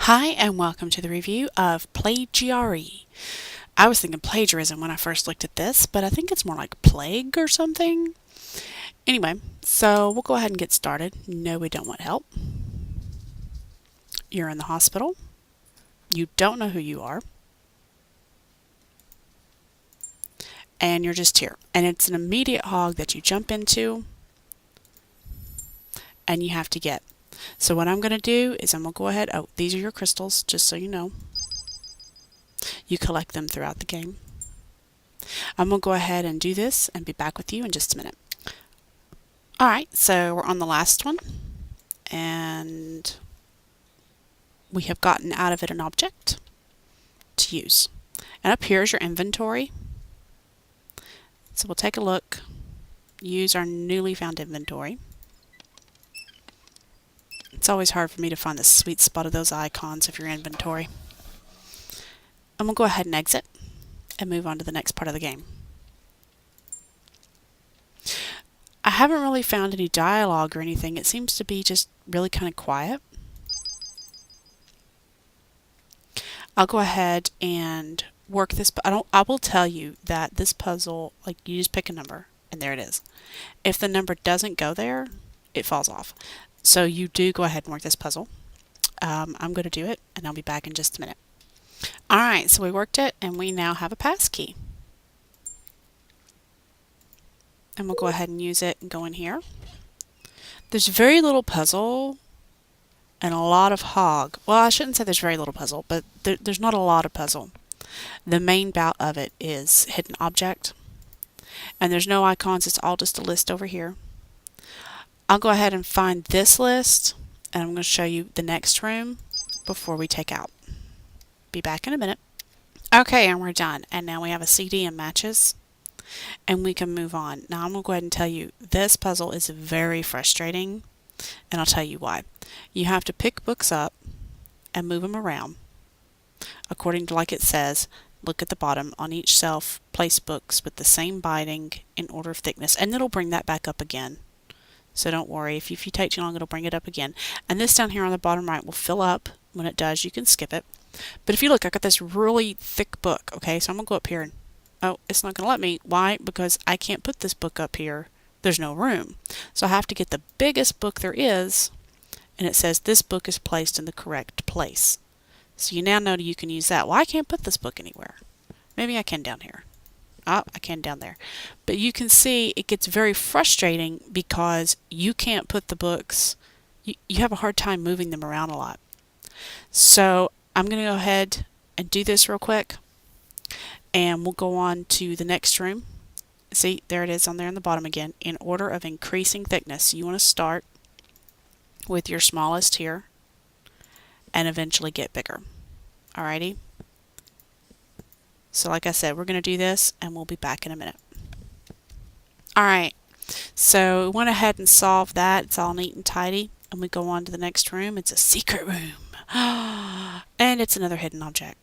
Hi and welcome to the review of Plagiarii. I was thinking plagiarism when I first looked at this, but I think it's more like plague or something. Anyway, so we'll go ahead and get started. No, we don't want help. You're in the hospital. You don't know who you are. And you're just here. And it's an immediate hog that you jump into and you have to get. So what I'm going to do is I'm going to go ahead. Oh, these are your crystals, just so you know. You collect them throughout the game. I'm going to go ahead and do this and be back with you in just a minute. Alright, so we're on the last one, and we have gotten out of it an object to use. And up here is your inventory. So we'll take a look, use our newly found inventory. It's always hard for me to find the sweet spot of those icons of your inventory. I'm going to go ahead and exit and move on to the next part of the game. I haven't really found any dialogue or anything. It seems to be just really kind of quiet. I'll go ahead and work this. I will tell you that this puzzle, like, you just pick a number and there it is. If the number doesn't go there, it falls off. So you do go ahead and work this puzzle. I'm going to do it and I'll be back in just a minute. Alright, so we worked it and we now have a pass key. And we'll go ahead and use it and go in here. There's very little puzzle and a lot of hog. Well, I shouldn't say there's very little puzzle, but there's not a lot of puzzle. The main bout of it is hidden object. And there's no icons, it's all just a list over here. I'll go ahead and find this list and I'm going to show you the next room before we take out. Be back in a minute. Okay, and we're done. And now we have a CD and matches. And we can move on. Now I'm going to go ahead and tell you this puzzle is very frustrating, and I'll tell you why. You have to pick books up and move them around according to, like it says, look at the bottom on each shelf, place books with the same binding in order of thickness, and it'll bring that back up again. So don't worry, if you take too long it'll bring it up again. And this down here on the bottom right will fill up. When it does, you can skip it. But if you look, I got this really thick book, okay? So I'm going to go up here and oh, it's not going to let me. Why? Because I can't put this book up here. There's no room. So I have to get the biggest book there is, and it says this book is placed in the correct place. So you now know you can use that. Well, I can't put this book anywhere. Maybe I can down here. Oh, I can down there. But you can see it gets very frustrating because you can't put the books. You have a hard time moving them around a lot. So I'm going to go ahead and do this real quick. And we'll go on to the next room. See, there it is on there in the bottom again. In order of increasing thickness, you want to start with your smallest here and eventually get bigger. Alrighty? So like I said, we're going to do this and we'll be back in a minute. Alright, so we went ahead and solved that. It's all neat and tidy. And we go on to the next room. It's a secret room. And it's another hidden object.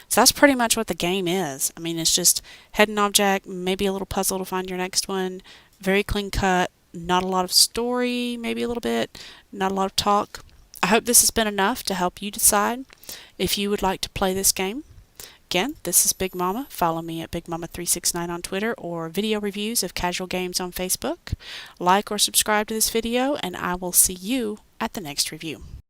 So that's pretty much what the game is. I mean, it's just hidden object, maybe a little puzzle to find your next one. Very clean cut, not a lot of story, maybe a little bit, not a lot of talk. I hope this has been enough to help you decide if you would like to play this game. Again, this is Big Mama. Follow me at Big Mama 369 on Twitter or video reviews of casual games on Facebook. Like or subscribe to this video and I will see you at the next review.